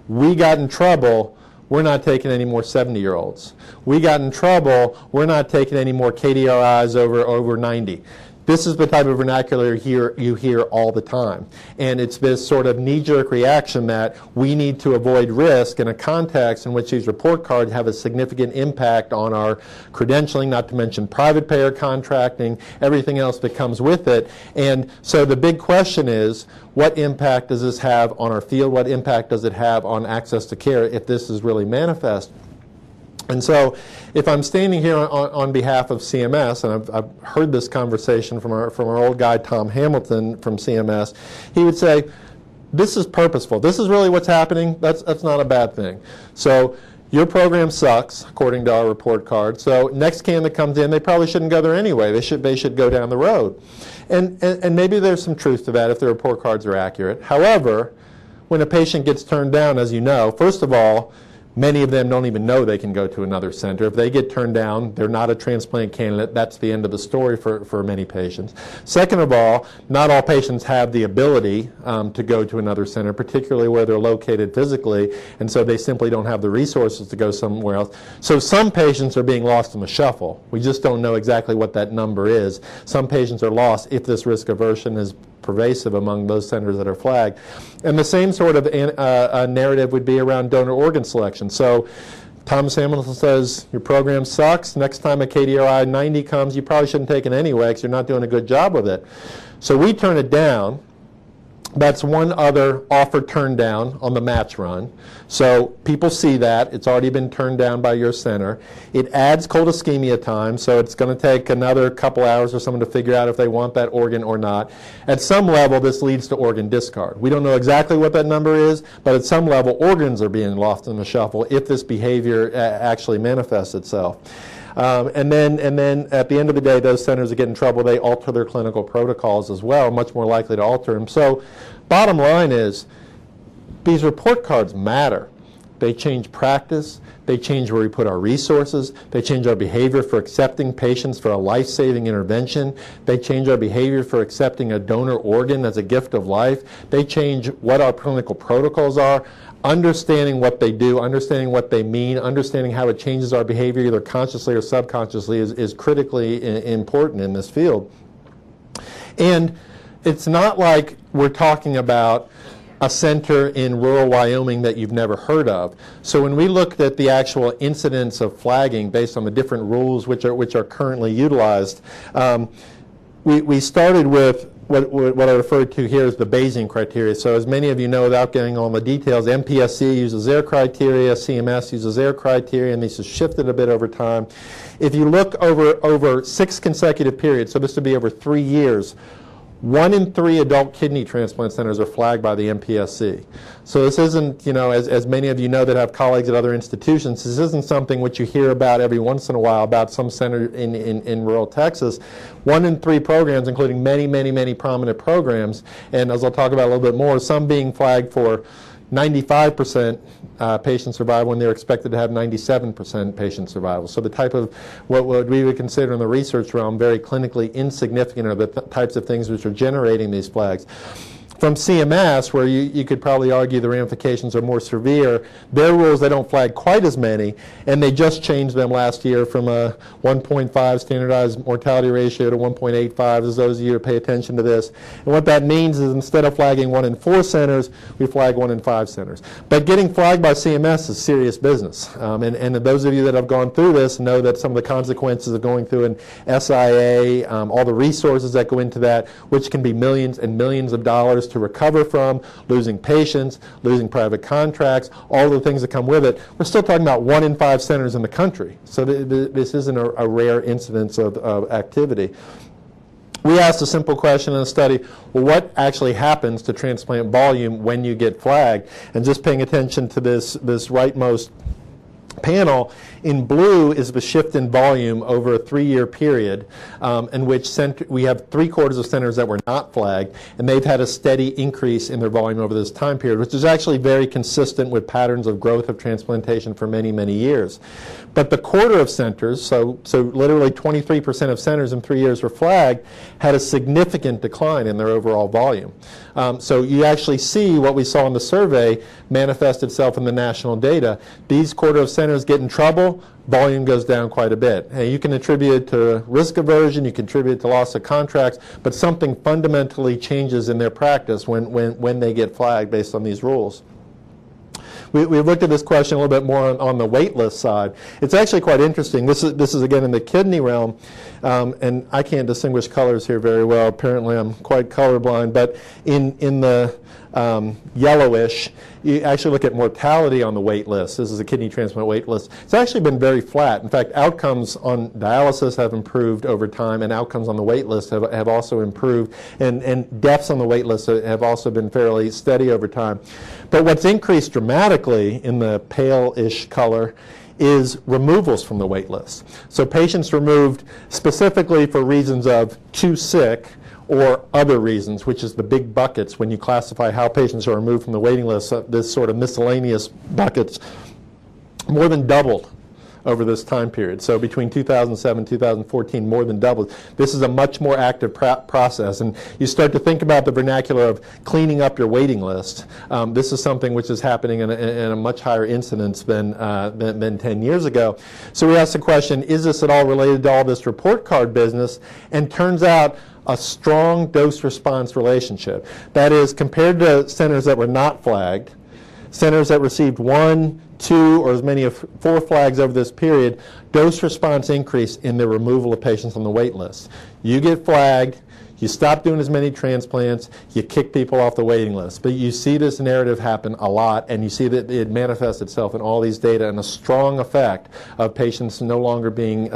We got in trouble, we're not taking any more 70-year-olds. We got in trouble, we're not taking any more KDRIs over 90. this is the type of vernacular you hear all the time. And it's this sort of knee-jerk reaction that we need to avoid risk in a context in which these report cards have a significant impact on our credentialing, not to mention private payer contracting, everything else that comes with it. And so the big question is, what impact does this have on our field? What impact does it have on access to care if this is really manifest? And so if I'm standing here on behalf of CMS, and I've heard this conversation from our old guy, Tom Hamilton from CMS, he would say, this is purposeful. This is really what's happening. That's not a bad thing. So your program sucks, according to our report card. So next can that comes in, they probably shouldn't go there anyway. They should go down the road. And maybe there's some truth to that if the report cards are accurate. However, when a patient gets turned down, as you know, first of all, many of them don't even know they can go to another center. If they get turned down, they're not a transplant candidate. That's the end of the story for many patients. Second of all, not all patients have the ability to go to another center, particularly where they're located physically, and so they simply don't have the resources to go somewhere else. So some patients are being lost in the shuffle. We just don't know exactly what that number is. Some patients are lost if this risk aversion is pervasive among those centers that are flagged. And the same sort of narrative would be around donor organ selection. So Thomas Hamilton says, your program sucks. Next time a KDRI 90 comes, you probably shouldn't take it anyway because you're not doing a good job with it. So we turn it down. That's one other offer turned down on the match run. So people see that. It's already been turned down by your center. It adds cold ischemia time, so it's going to take another couple hours for someone to figure out if they want that organ or not. At some level, this leads to organ discard. We don't know exactly what that number is, but at some level, organs are being lost in the shuffle if this behavior actually manifests itself. And then at the end of the day, those centers that get in trouble, they alter their clinical protocols as well, much more likely to alter them. So bottom line is, these report cards matter. They change practice. They change where we put our resources. They change our behavior for accepting patients for a life-saving intervention. They change our behavior for accepting a donor organ as a gift of life. They change what our clinical protocols are. Understanding what they do, understanding what they mean, understanding how it changes our behavior either consciously or subconsciously is critically important in this field. And it's not like we're talking about a center in rural Wyoming that you've never heard of. So when we looked at the actual incidence of flagging based on the different rules which are currently utilized, we started with what I referred to here as the Bayesian criteria. So as many of you know, without getting all the details, MPSC uses their criteria, CMS uses their criteria, and these have shifted a bit over time. If you look over 6 consecutive periods, so this would be over 3 years, 1 in 3 adult kidney transplant centers are flagged by the MPSC. So this isn't, as many of you know that have colleagues at other institutions, this isn't something which you hear about every once in a while about some center in rural Texas. 1 in 3 programs, including many prominent programs, and as I'll talk about a little bit more, some being flagged for 95% patient survival when they're expected to have 97% patient survival. So the type of what we would consider in the research realm very clinically insignificant are the types of things which are generating these flags. From CMS, where you could probably argue the ramifications are more severe, their rules, they don't flag quite as many, and they just changed them last year from a 1.5 standardized mortality ratio to 1.85, as those of you who pay attention to this. And what that means is instead of flagging 1 in 4 centers, we flag 1 in 5 centers. But getting flagged by CMS is serious business. And those of you that have gone through this know that some of the consequences of going through an SIA, all the resources that go into that, which can be millions and millions of dollars to recover from, losing patients, losing private contracts, all the things that come with it. We're still talking about 1 in 5 centers in the country. So this isn't a rare incidence of activity. We asked a simple question in the study, well, what actually happens to transplant volume when you get flagged? And just paying attention to this rightmost panel, in blue is the shift in volume over a 3-year period in which we have 3/4 of centers that were not flagged, and they've had a steady increase in their volume over this time period, which is actually very consistent with patterns of growth of transplantation for many years. But the quarter of centers, so literally 23% of centers in 3 years were flagged, had a significant decline in their overall volume. So you actually see what we saw in the survey manifest itself in the national data. These quarter of centers centers get in trouble, volume goes down quite a bit. And you can attribute it to risk aversion, you can attribute it to loss of contracts, but something fundamentally changes in their practice when they get flagged based on these rules. We've looked at this question a little bit more on the wait list side. It's actually quite interesting. This is again in the kidney realm, and I can't distinguish colors here very well. Apparently I'm quite colorblind, but in the yellowish, you actually look at mortality on the wait list. This is a kidney transplant wait list. It's actually been very flat. In fact, outcomes on dialysis have improved over time, and outcomes on the wait list have also improved, and deaths on the wait list have also been fairly steady over time. But what's increased dramatically in the pale-ish color is removals from the wait list. So patients removed specifically for reasons of too sick or other reasons, which is the big buckets when you classify how patients are removed from the waiting list. This sort of miscellaneous buckets more than doubled over this time period. So between 2007 and 2014, more than doubled. This is a much more active process. And you start to think about the vernacular of cleaning up your waiting list. This is something which is happening in a much higher incidence than 10 years ago. So we asked the question, is this at all related to all this report card business? And turns out a strong dose-response relationship. That is, compared to centers that were not flagged, centers that received 1, 2, or as many as 4 flags over this period, dose response increase in the removal of patients on the wait list. You get flagged, you stop doing as many transplants, you kick people off the waiting list. But you see this narrative happen a lot, and you see that it manifests itself in all these data and a strong effect of patients no longer being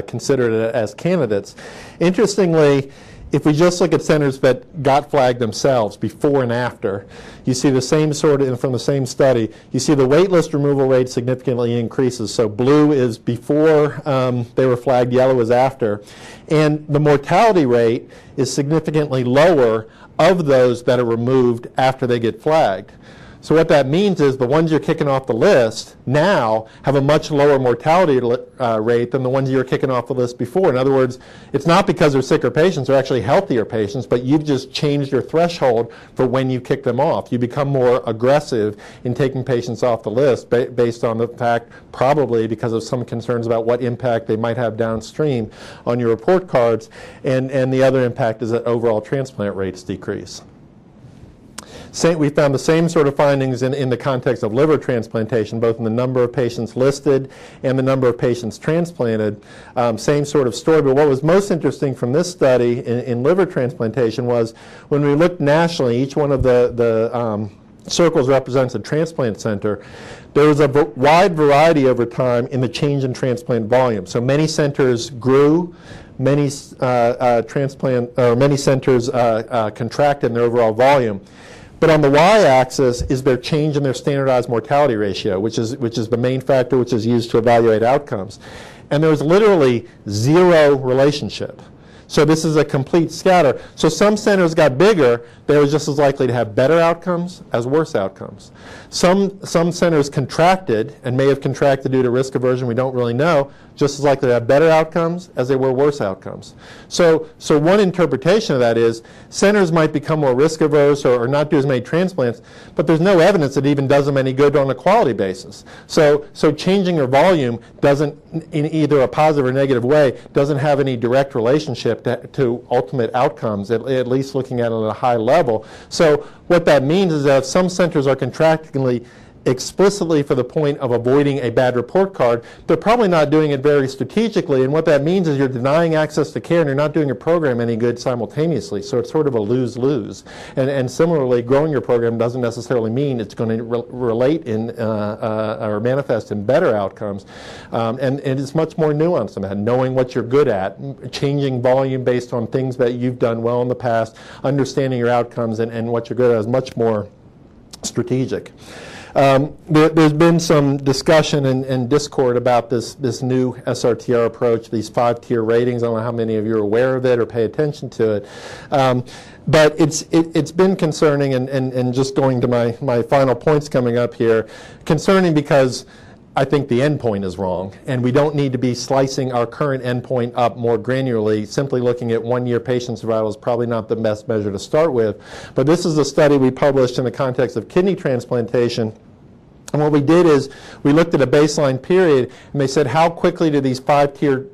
considered as candidates. Interestingly, if we just look at centers that got flagged themselves before and after, you see the same sort of, from the same study, you see the wait list removal rate significantly increases. So blue is before they were flagged, yellow is after. And the mortality rate is significantly lower of those that are removed after they get flagged. So what that means is the ones you're kicking off the list now have a much lower mortality rate than the ones you were kicking off the list before. In other words, it's not because they're sicker patients, they're actually healthier patients, but you've just changed your threshold for when you kick them off. You become more aggressive in taking patients off the list based on the fact, probably because of some concerns about what impact they might have downstream on your report cards, and the other impact is that overall transplant rates decrease. We found the same sort of findings in the context of liver transplantation, both in the number of patients listed and the number of patients transplanted. Same sort of story, but what was most interesting from this study in liver transplantation was when we looked nationally, each one of the circles represents a transplant center. There was a wide variety over time in the change in transplant volume. So many centers grew, many centers contracted in their overall volume. But on the y-axis is their change in their standardized mortality ratio, which is the main factor which is used to evaluate outcomes. And there was literally zero relationship. So this is a complete scatter. So some centers got bigger, they were just as likely to have better outcomes as worse outcomes. Some centers contracted and may have contracted due to risk aversion, we don't really know, just as likely to have better outcomes as they were worse outcomes. So one interpretation of that is centers might become more risk averse or not do as many transplants, but there's no evidence that it even does them any good on a quality basis. So changing your volume doesn't, in either a positive or negative way, doesn't have any direct relationship to ultimate outcomes, at least looking at it at a high level. So what that means is that if some centers are contracting explicitly for the point of avoiding a bad report card, they're probably not doing it very strategically, and what that means is you're denying access to care and you're not doing your program any good simultaneously, so it's sort of a lose-lose. And similarly, growing your program doesn't necessarily mean it's going to relate in or manifest in better outcomes, and it's much more nuanced than that, knowing what you're good at, changing volume based on things that you've done well in the past, understanding your outcomes and what you're good at is much more strategic. There's been some discussion and discord about this new SRTR approach, these 5-tier ratings. I don't know how many of you are aware of it or pay attention to it. But it's been concerning, and just going to my final points coming up here, concerning because I think the endpoint is wrong, and we don't need to be slicing our current endpoint up more granularly. Simply looking at 1-year patient survival is probably not the best measure to start with. But this is a study we published in the context of kidney transplantation, And what we did is we looked at a baseline period, and they said, how quickly do these 5-tier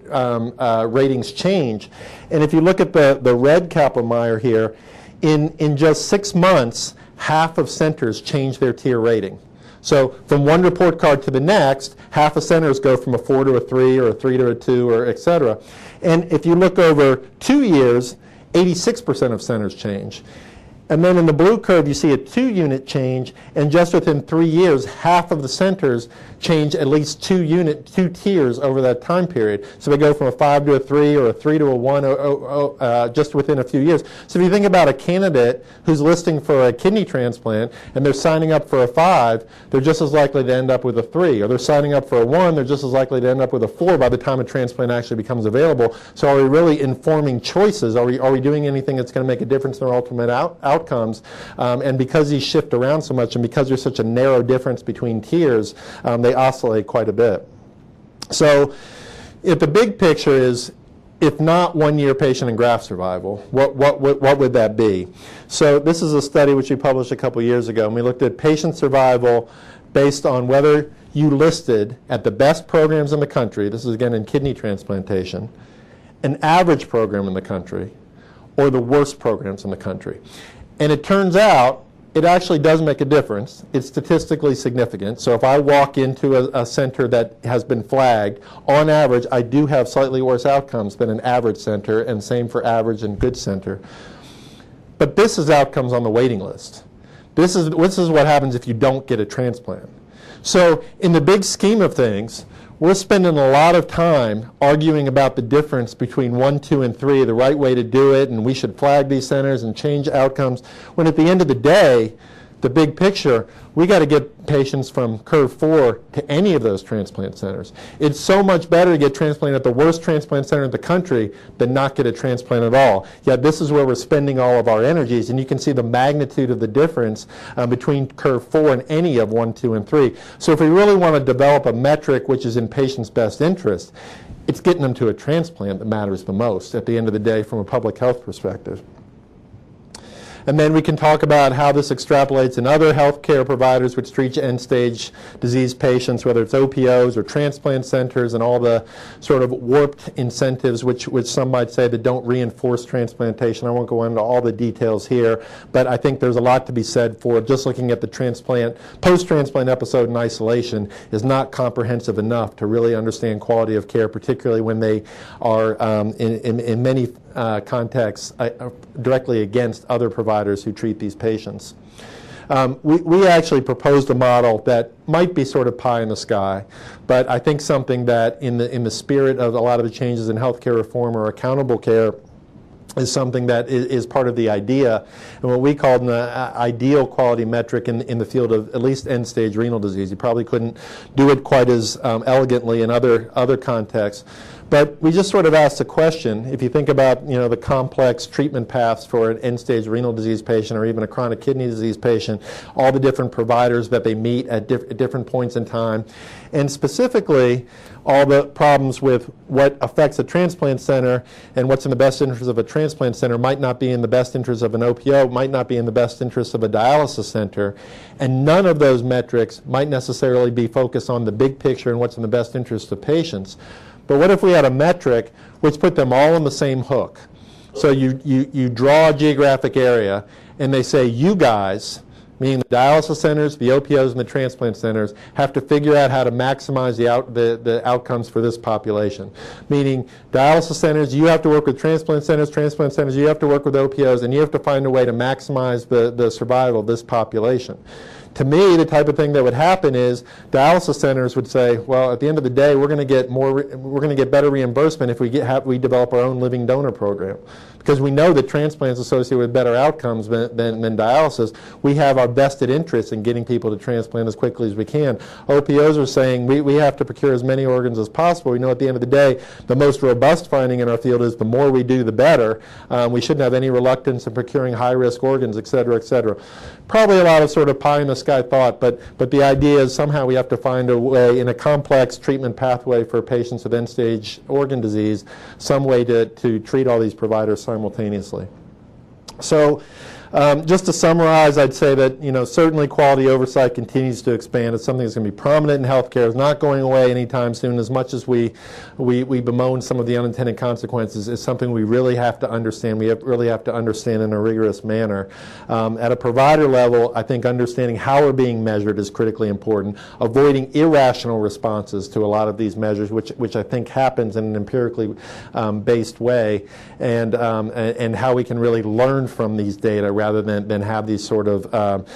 ratings change? And if you look at the red Kaplan-Meier here, in just 6 months, half of centers change their tier rating. So from one report card to the next, half of centers go from a 4 to a 3 or a 3 to a 2, or et cetera. And if you look over 2 years, 86% of centers change. And then in the blue curve, you see a 2-unit change, and just within 3 years, half of the centers change at least 2 tiers over that time period. So they go from a 5 to a 3 or a 3 to a 1 just within a few years. So if you think about a candidate who's listing for a kidney transplant and they're signing up for a 5, they're just as likely to end up with a 3. Or they're signing up for a 1, they're just as likely to end up with a 4 by the time a transplant actually becomes available. So are we really informing choices? Are we doing anything that's going to make a difference in their ultimate outcomes? And because these shift around so much, and because there's such a narrow difference between tiers, they oscillate quite a bit. So if the big picture is, if not 1-year patient and graft survival, what would that be? So this is a study which we published a couple years ago, and we looked at patient survival based on whether you listed at the best programs in the country, this is again in kidney transplantation, an average program in the country, or the worst programs in the country. And it turns out it actually does make a difference. It's statistically significant. So if I walk into a center that has been flagged, on average, I do have slightly worse outcomes than an average center, and same for average and good center. But this is outcomes on the waiting list. This is what happens if you don't get a transplant. So in the big scheme of things, we're spending a lot of time arguing about the difference between 1, 2, and 3, the right way to do it, and we should flag these centers and change outcomes, when at the end of the day, the big picture, we got to get patients from curve 4 to any of those transplant centers. It's so much better to get transplanted at the worst transplant center in the country than not get a transplant at all. Yet this is where we're spending all of our energies, and you can see the magnitude of the difference between curve 4 and any of 1, 2, and 3. So if we really want to develop a metric which is in patients' best interest, it's getting them to a transplant that matters the most at the end of the day from a public health perspective. And then we can talk about how this extrapolates in other healthcare providers which treat end-stage disease patients, whether it's OPOs or transplant centers, and all the sort of warped incentives which some might say that don't reinforce transplantation. I won't go into all the details here, but I think there's a lot to be said for just looking at the post-transplant episode in isolation is not comprehensive enough to really understand quality of care, particularly when they are in many contexts directly against other providers who treat these patients. We actually proposed a model that might be sort of pie in the sky, but I think something that in the spirit of a lot of the changes in healthcare reform or accountable care is something that is part of the idea, and what we called an ideal quality metric in the field of at least end-stage renal disease. You probably couldn't do it quite as elegantly in other contexts. But we just sort of asked a question. If you think about the complex treatment paths for an end-stage renal disease patient or even a chronic kidney disease patient, all the different providers that they meet at different points in time, and specifically all the problems with what affects a transplant center and what's in the best interest of a transplant center might not be in the best interest of an OPO, might not be in the best interest of a dialysis center, and none of those metrics might necessarily be focused on the big picture and what's in the best interest of patients. But what if we had a metric which put them all on the same hook? So you draw a geographic area, and they say, you guys, meaning the dialysis centers, the OPOs, and the transplant centers, have to figure out how to maximize the outcomes for this population. Meaning dialysis centers, you have to work with transplant centers, you have to work with OPOs, and you have to find a way to maximize the survival of this population. To me, the type of thing that would happen is dialysis centers would say, well, at the end of the day, we're going to get better reimbursement if we develop our own living donor program. Because we know that transplants associated with better outcomes than dialysis, we have our vested interest in getting people to transplant as quickly as we can. OPOs are saying we have to procure as many organs as possible. We know at the end of the day, the most robust finding in our field is the more we do, the better. We shouldn't have any reluctance in procuring high-risk organs, et cetera, et cetera. Probably a lot of sort of pie-in-the-sky thought, but the idea is somehow we have to find a way in a complex treatment pathway for patients with end-stage organ disease, some way to treat all these providers simultaneously. So Just to summarize, I'd say that certainly quality oversight continues to expand. It's something that's going to be prominent in healthcare. It's not going away anytime soon. As much as we bemoan some of the unintended consequences, it's something we really have to understand. Really have to understand in a rigorous manner. At a provider level, I think understanding how we're being measured is critically important. Avoiding irrational responses to a lot of these measures, which I think happens in an empirically based way, and how we can really learn from these data rather than have these sort of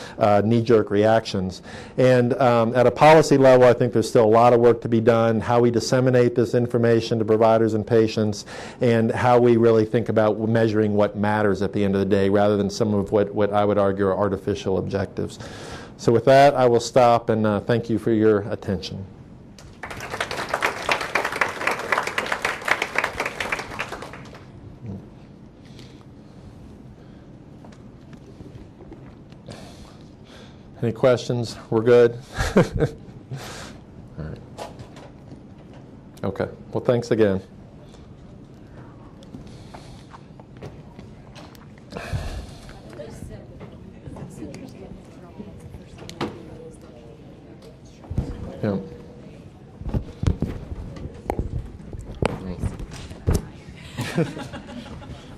knee-jerk reactions. And at a policy level, I think there's still a lot of work to be done, how we disseminate this information to providers and patients, and how we really think about measuring what matters at the end of the day, rather than some of what I would argue are artificial objectives. So with that, I will stop, and thank you for your attention. Any questions? We're good? All right. Okay. Well, thanks again. Yeah.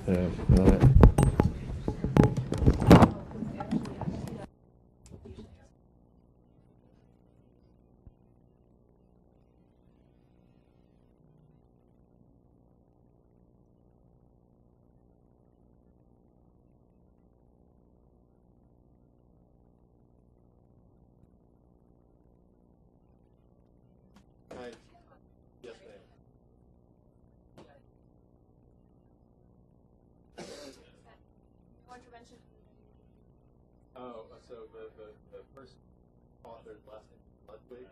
Yeah. All right. Yes, ma'am. Oh, so the first authored lesson last week.